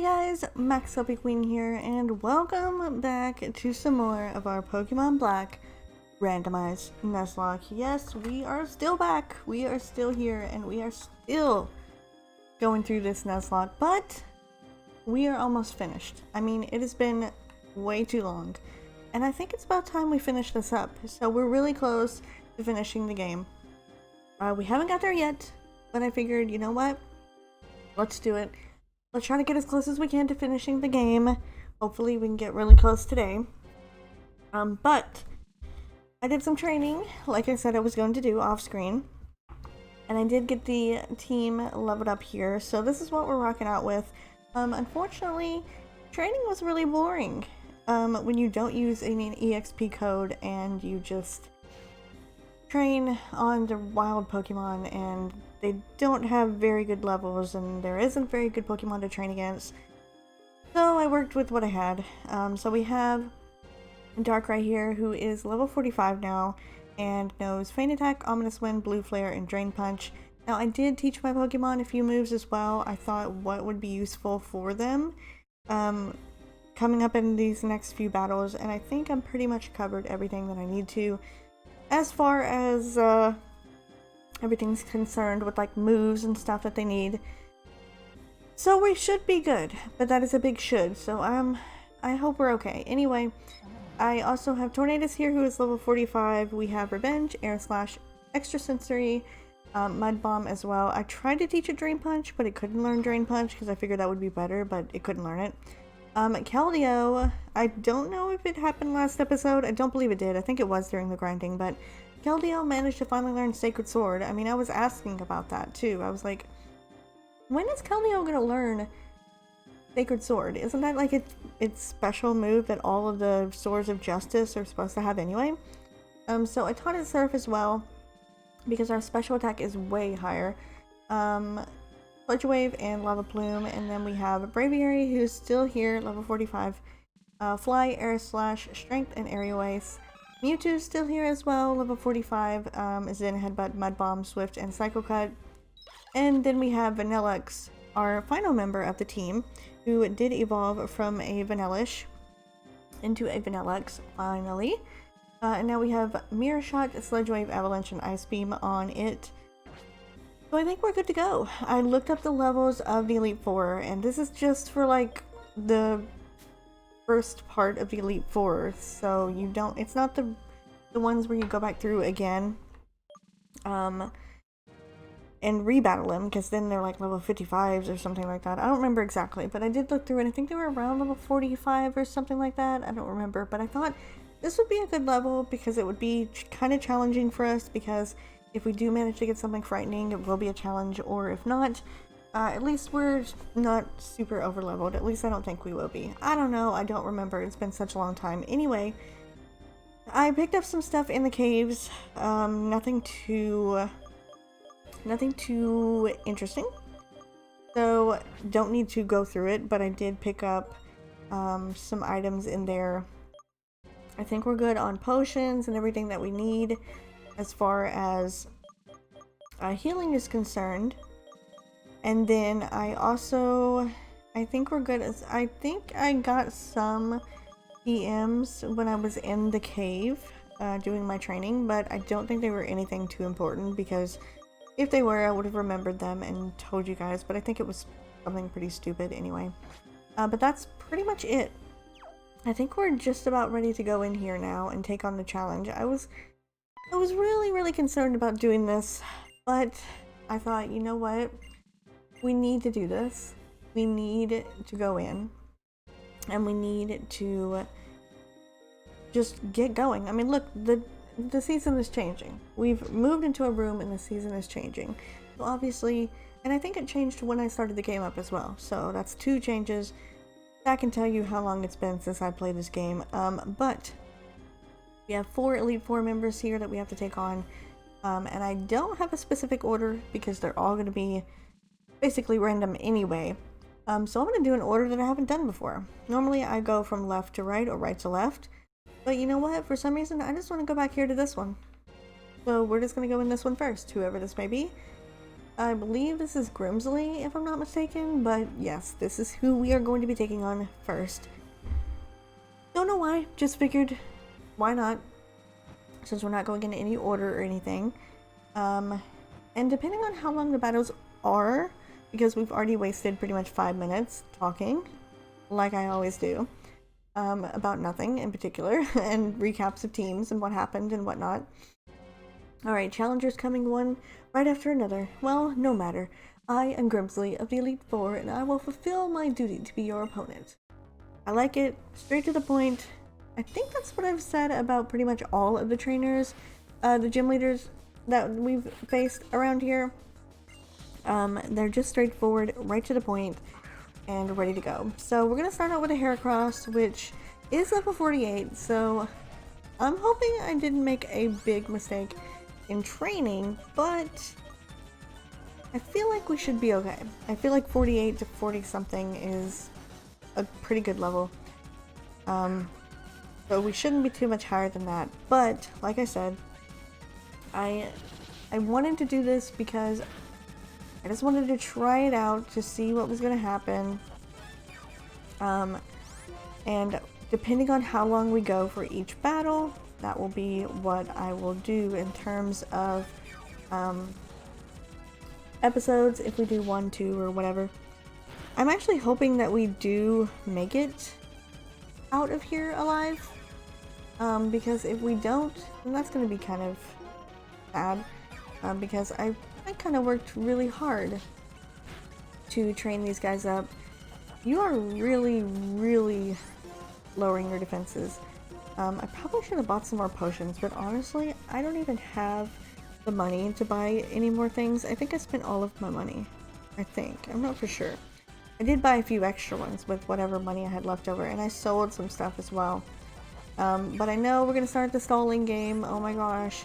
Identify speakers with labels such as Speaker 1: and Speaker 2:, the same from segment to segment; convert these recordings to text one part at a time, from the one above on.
Speaker 1: Guys, MaxLPQueen here, and welcome back to some more of our Pokemon Black Randomized Nuzlocke. Yes, we are still back, we are still here, and we are still going through this Nuzlocke, but we are almost finished. I mean, it has been way too long, and I think it's about time we finish this up. So we're really close to finishing the game. We haven't got there yet, but I figured, you know what? Let's do it. Let's try to get as close as we can to finishing the game. Hopefully we can get really close today. But I did some training, like I said I was going to do off screen. And I did get the team leveled up here, so this is what we're rocking out with. Unfortunately, training was really boring. When you don't use an EXP code and you just train on the wild Pokemon and they don't have very good levels and there isn't very good Pokemon to train against. So I worked with what I had. So we have Darkrai here, who is level 45 now and knows Feint Attack, Ominous Wind, Blue Flare, and Drain Punch. Now I did teach my Pokemon a few moves as well. I thought what would be useful for them coming up in these next few battles, and I think I'm pretty much covered everything that I need to as far as everything's concerned with like moves and stuff that they need. So we should be good, but that is a big should, so I hope we're okay. Anyway, I also have Tornadus here, who is level 45. We have Revenge, Air Slash, Extra Sensory, Mud Bomb as well. I tried to teach it Drain Punch, but it couldn't learn Drain Punch because I figured that would be better, but it couldn't learn it. Keldeo, I don't know if it happened last episode. I don't believe it did. I think it was during the grinding, but Keldeo managed to finally learn Sacred Sword. I mean, I was asking about that too. I was like, when is Keldeo gonna learn Sacred Sword? Isn't that like its special move that all of the Swords of Justice are supposed to have anyway? So I taught it Surf as well, because our special attack is way higher. Sludge Wave and Lava Plume, and then we have Braviary, who's still here, level 45. Fly, Air Slash, Strength, and Aerial Ace. Mewtwo's still here as well, level 45, is in Headbutt, Mud Bomb, Swift, and Cycle Cut. And then we have Vanillux, our final member of the team, who did evolve from a Vanillish into a Vanillux, finally. And now we have Mirror Shot, Sludge Wave, Avalanche, and Ice Beam on it. So I think we're good to go. I looked up the levels of the Elite Four, and this is just for like the first part of the Elite Four, so you don't, it's not the ones where you go back through again and rebattle them, because then they're like level 55s or something like that. I don't remember exactly, but I did look through it. I think they were around level 45 or something like that. I don't remember, but I thought this would be a good level because it would be kind of challenging for us, because if we do manage to get something frightening, it will be a challenge, or if not, at least we're not super over leveled. At least I don't think we will be. I don't know, I don't remember, it's been such a long time. Anyway, I picked up some stuff in the caves, nothing too interesting, so don't need to go through it, but I did pick up some items in there. I think we're good on potions and everything that we need as far as healing is concerned. And then I think we're good as, I think I got some PMs when I was in the cave doing my training, but I don't think they were anything too important, because if they were, I would have remembered them and told you guys, but I think it was something pretty stupid anyway. But that's pretty much it. I think we're just about ready to go in here now and take on the challenge. I was really concerned about doing this, but I thought, you know what? We need to do this. We need to go in, and we need to just get going. I mean, look, the season is changing. We've moved into a room and the season is changing. So obviously, and I think it changed when I started the game up as well. So that's 2 changes. I can tell you how long it's been since I played this game. But we have 4 Elite Four members here that we have to take on. And I don't have a specific order because they're all going to be basically random anyway. So I'm going to do an order that I haven't done before. Normally I go from left to right or right to left. But you know what? For some reason, I just want to go back here to this one. So we're just going to go in this one first, whoever this may be. I believe this is Grimsley, if I'm not mistaken, but yes, this is who we are going to be taking on first. Don't know why, just figured, why not, since we're not going in any order or anything. And depending on how long the battles are, because we've already wasted pretty much 5 minutes talking, like I always do, about nothing in particular, and recaps of teams and what happened and whatnot. Alright, challengers coming one right after another. Well, no matter. I am Grimsley of the Elite Four, and I will fulfill my duty to be your opponent. I like it, straight to the point. I think that's what I've said about pretty much all of the trainers, the gym leaders that we've faced around here. They're just straightforward, right to the point, and ready to go. So we're going to start out with a Heracross, which is level 48, so I'm hoping I didn't make a big mistake in training, but I feel like we should be okay. I feel like 48 to 40 something is a pretty good level. So we shouldn't be too much higher than that, but like I said, I wanted to do this because I just wanted to try it out to see what was going to happen. And depending on how long we go for each battle, that will be what I will do in terms of episodes, if we do 1, 2, or whatever. I'm actually hoping that we do make it out of here alive, because if we don't, then that's going to be kind of sad, because I kind of worked really hard to train these guys up. You are really, really lowering your defenses. I probably should have bought some more potions, but honestly, I don't even have the money to buy any more things. I think I spent all of my money. I think. I'm not for sure. I did buy a few extra ones with whatever money I had left over, and I sold some stuff as well. But I know we're going to start the stalling game. Oh my gosh.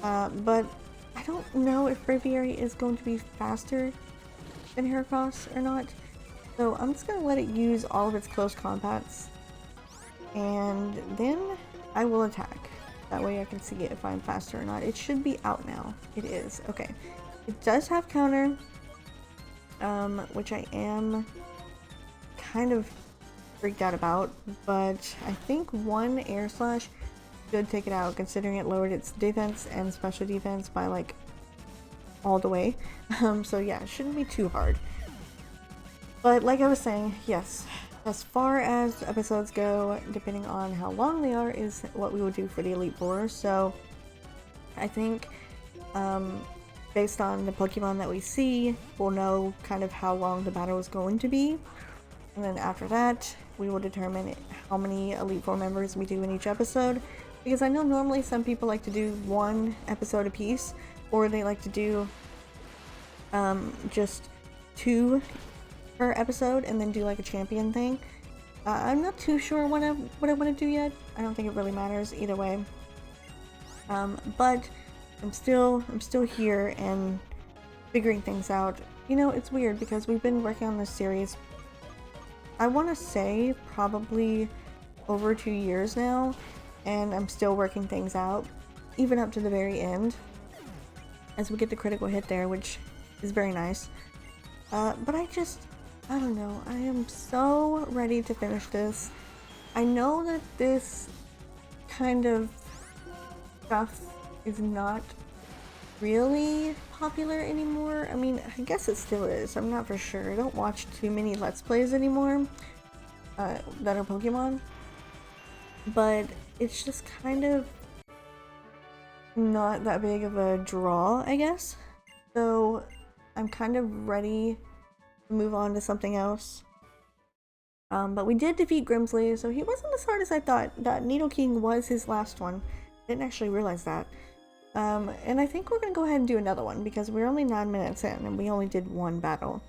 Speaker 1: But I don't know if Braviary is going to be faster than Heracross or not. So I'm just going to let it use all of its close combats. And then I will attack. That way I can see if I'm faster or not. It should be out now. It is. Okay. It does have counter, which I am kind of freaked out about. But I think one air slash should take it out, considering it lowered its defense and special defense by like all the way. So yeah, it shouldn't be too hard. But like I was saying, yes, as far as episodes go, depending on how long they are, is what we will do for the Elite Four. So I think based on the Pokemon that we see, we'll know kind of how long the battle is going to be. And then after that, we will determine how many Elite Four members we do in each episode. Because I know normally some people like to do 1 episode a piece, or they like to do just 2 per episode and then do like a champion thing. I'm not too sure what I want to do yet. I don't think it really matters either way. But I'm still here and figuring things out. You know, it's weird because we've been working on this series, I want to say probably over 2 years now, and I'm still working things out, even up to the very end, as we get the critical hit there, which is very nice. But I don't know, I am so ready to finish this. I know that this kind of stuff is not really popular anymore. I mean, I guess it still is. I'm not for sure. I don't watch too many Let's Plays anymore that are Pokemon. But it's just kind of not that big of a draw, I guess. So I'm kind of ready to move on to something else. But we did defeat Grimsley, so he wasn't as hard as I thought. That Nidoking was his last one. I didn't actually realize that. And I think we're going to go ahead and do another one because we're only 9 minutes in and we only did 1 battle.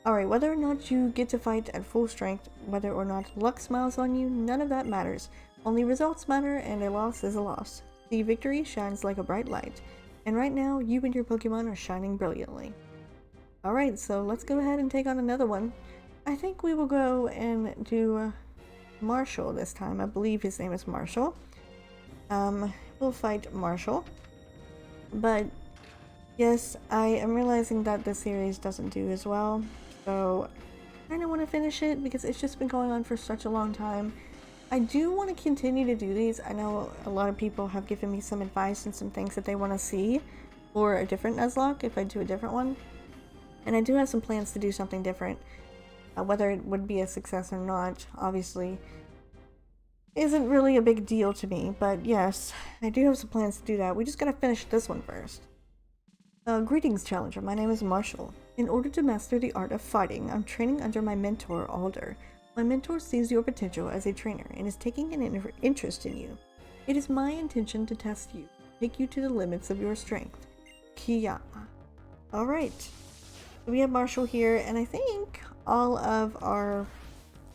Speaker 1: Alright, whether or not you get to fight at full strength, whether or not luck smiles on you, none of that matters. Only results matter, and a loss is a loss. The victory shines like a bright light. And right now, you and your Pokemon are shining brilliantly. Alright, so let's go ahead and take on another one. I think we will go and do Marshall this time. I believe his name is Marshall. We'll fight Marshall. But Yes, I am realizing that the series doesn't do as well, so I kind of want to finish it because it's just been going on for such a long time. I do want to continue to do these. I know a lot of people have given me some advice and some things that they want to see for a different Nuzlocke if I do a different one. And I do have some plans to do something different. Whether it would be a success or not, obviously, isn't really a big deal to me. But yes, I do have some plans to do that. We just gotta finish this one first. Greetings, Challenger. My name is Marshall. In order to master the art of fighting, I'm training under my mentor, Alder. My mentor sees your potential as a trainer and is taking an interest in you. It is my intention to test you, take you to the limits of your strength. Kia. Alright. We have Marshall here, and I think all of our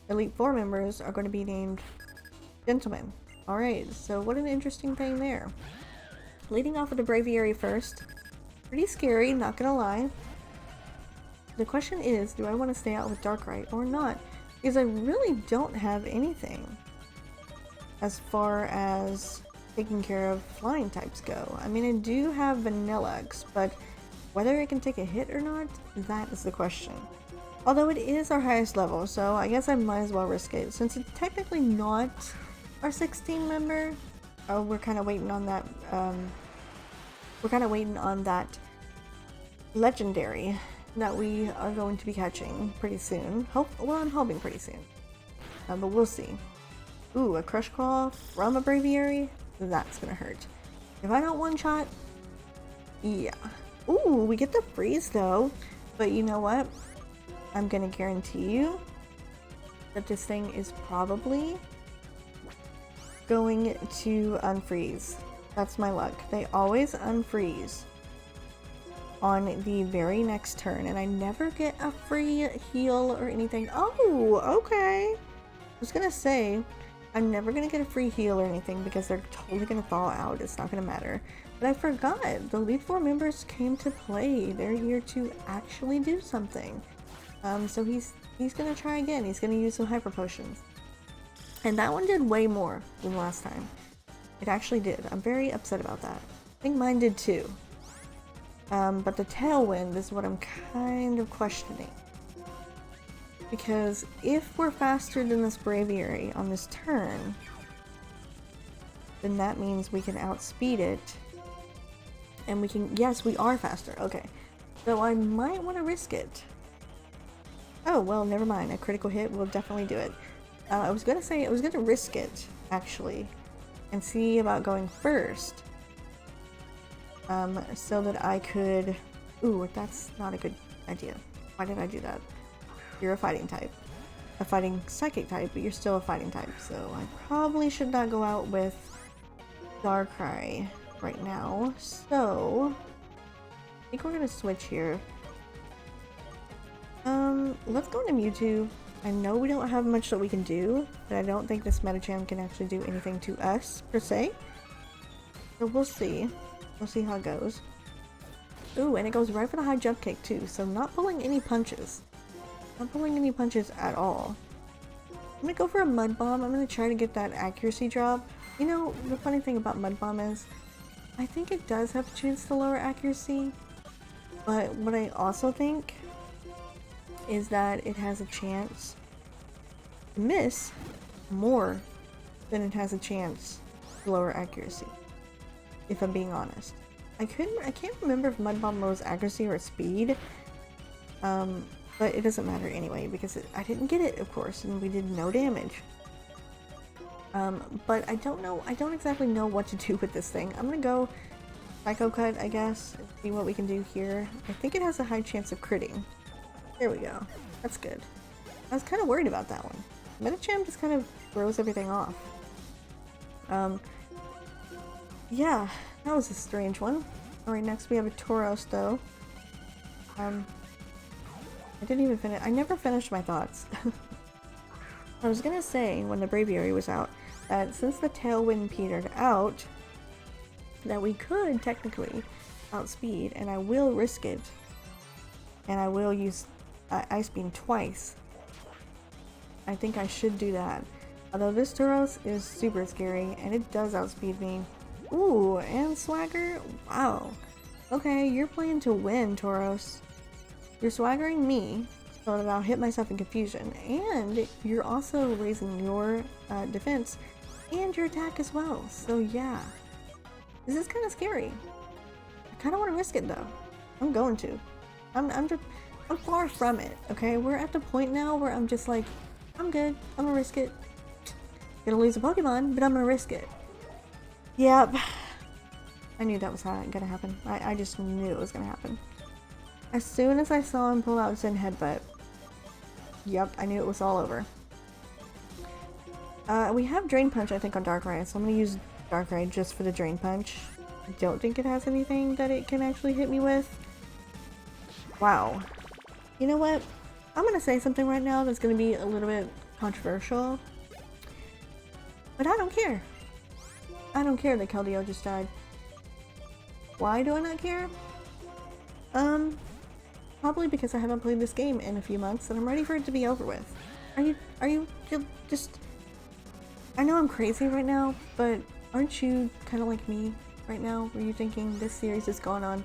Speaker 1: Elite Four members are going to be named gentlemen. Alright, so what an interesting thing there. Leading off with the Braviary first. Pretty scary, not gonna lie. The question is, do I want to stay out with Darkrai or not? Because I really don't have anything as far as taking care of flying types go. I mean, I do have Vanillux, but whether it can take a hit or not, that is the question. Although it is our highest level, so I guess I might as well risk it. Since it's technically not our 16 member, we're kind of waiting on that, legendary that we are going to be catching pretty soon. Well, I'm hoping pretty soon. But we'll see. Ooh, a Crush Claw from a Braviary? That's gonna hurt. If I don't one-shot, yeah. Ooh, we get the freeze though. But you know what? I'm gonna guarantee you that this thing is probably going to unfreeze. That's my luck. They always unfreeze on the very next turn, and I never get a free heal or anything. Oh, okay. I was gonna say, I'm never gonna get a free heal or anything because they're totally gonna thaw out. It's not gonna matter. But I forgot, the Elite Four members came to play. They're here to actually do something. So he's gonna try again. He's gonna use some Hyper Potions. And that one did way more than last time. It actually did. I'm very upset about that. I think mine did too. But the Tailwind is what I'm kind of questioning. Because if we're faster than this Braviary on this turn, then that means we can outspeed it. And we can, yes, we are faster. Okay. So I might want to risk it. Oh, well, never mind. A critical hit will definitely do it. I was going to say, I was going to risk it, actually, and see about going first. So that I could... Ooh, that's not a good idea. Why did I do that? You're a fighting type. A fighting psychic type, but you're still a fighting type. So I probably should not go out with Darkrai right now. So I think we're gonna switch here. Let's go into Mewtwo. I know we don't have much that we can do, but I don't think this Medicham can actually do anything to us, per se. So we'll see. We'll see how it goes. Ooh, and it goes right for the high jump kick too, so not pulling any punches. Not pulling any punches at all. I'm gonna go for a Mud Bomb. I'm gonna try to get that accuracy drop. You know, the funny thing about Mud Bomb is, I think it does have a chance to lower accuracy, but what I also think is that it has a chance to miss more than it has a chance to lower accuracy, if I'm being honest. I can't remember if Mud Bomb lowers accuracy or speed, but it doesn't matter anyway because I didn't get it, of course, and we did no damage. But I don't exactly know what to do with this thing. I'm gonna go Psycho Cut, I guess, and see what we can do here. I think it has a high chance of critting. There we go. That's good. I was kind of worried about that one. Medicham just kind of throws everything off. Yeah, that was a strange one. Alright, next we have a Tauros, though. I didn't even finish. I never finished my thoughts. I was gonna say, when the Braviary was out, that since the Tailwind petered out, that we could technically outspeed, and I will risk it. And I will use Ice Beam twice. I think I should do that. Although this Tauros is super scary, and it does outspeed me. Ooh, and Swagger? Wow. Okay, you're playing to win, Tauros. You're swaggering me so that I'll hit myself in confusion, and you're also raising your defense and your attack as well. So yeah, this is kind of scary. I kind of want to risk it though. I'm going to. I'm far from it. Okay, we're at the point now where I'm just like, I'm good. I'm gonna risk it. Gonna lose a Pokemon, but I'm gonna risk it. Yep. I knew that was gonna happen. I just knew it was gonna happen. As soon as I saw him pull out Zen Headbutt, yep, I knew it was all over. We have Drain Punch, I think, on Darkrai, so I'm gonna use Darkrai just for the Drain Punch. I don't think it has anything that it can actually hit me with. Wow. You know what? I'm gonna say something right now that's gonna be a little bit controversial. But I don't care. I don't care that Keldeo just died. Why do I not care? Probably because I haven't played this game in a few months and I'm ready for it to be over with. Are you just... I know I'm crazy right now, but aren't you kind of like me right now? Were you thinking this series has gone on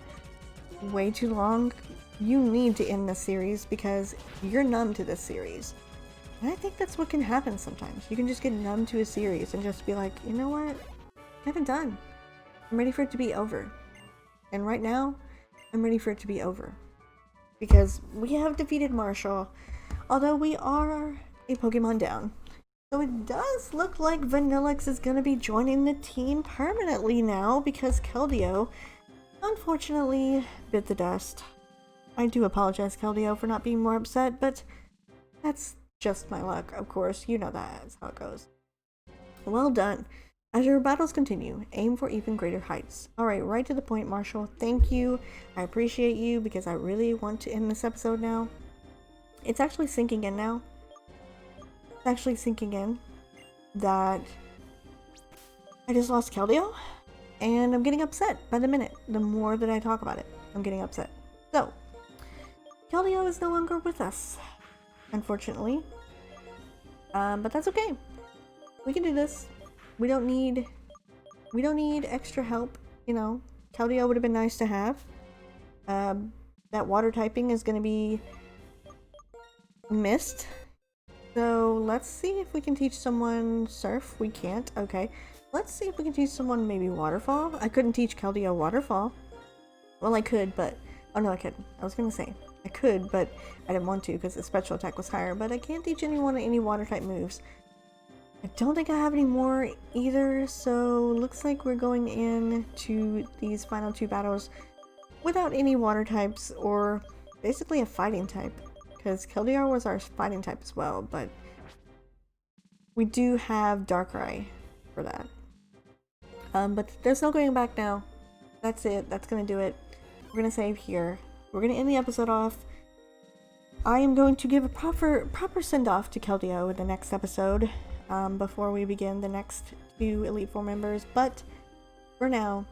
Speaker 1: way too long? You need to end this series because you're numb to this series. And I think that's what can happen sometimes. You can just get numb to a series and just be like, you know what? Kind of done. I'm ready for it to be over. And right now, I'm ready for it to be over. Because we have defeated Marshall, although we are a Pokemon down. So it does look like Vanillix is going to be joining the team permanently now because Keldeo, unfortunately, bit the dust. I do apologize, Keldeo, for not being more upset, but that's just my luck, of course. You know that's how it goes. Well done. As your battles continue, aim for even greater heights. Alright, right to the point, Marshall. Thank you. I appreciate you because I really want to end this episode now. It's actually sinking in now. It's actually sinking in that I just lost Keldeo and I'm getting upset by the minute. The more that I talk about it, I'm getting upset. So, Keldeo is no longer with us, unfortunately. But that's okay. We can do this. We don't need extra help, you know. Keldeo would have been nice to have. That water typing is going to be missed. So let's see if we can teach someone Surf. We can't. Okay. Let's see if we can teach someone maybe Waterfall. I couldn't teach Keldeo Waterfall. Well, I could, but... Oh, no, I couldn't. I was going to say. I could, but I didn't want to because the special attack was higher. But I can't teach anyone any water type moves. I don't think I have any more either, so looks like we're going into these final two battles without any water types or basically a fighting type, because Keldeo was our fighting type as well, but we do have Darkrai for that. But there's no going back now. That's it. That's gonna do it. We're gonna save here. We're gonna end the episode off. I am going to give a proper send-off to Keldeo in the next episode. Before we begin the next two Elite Four members, but for now,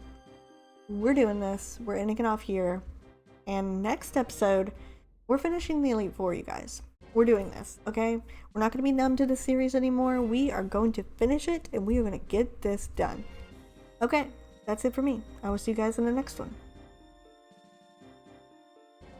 Speaker 1: we're doing this. We're ending it off here, and next episode, we're finishing the Elite Four, you guys. We're doing this, okay? We're not going to be numb to the series anymore. We are going to finish it, and we are going to get this done. Okay, that's it for me. I will see you guys in the next one.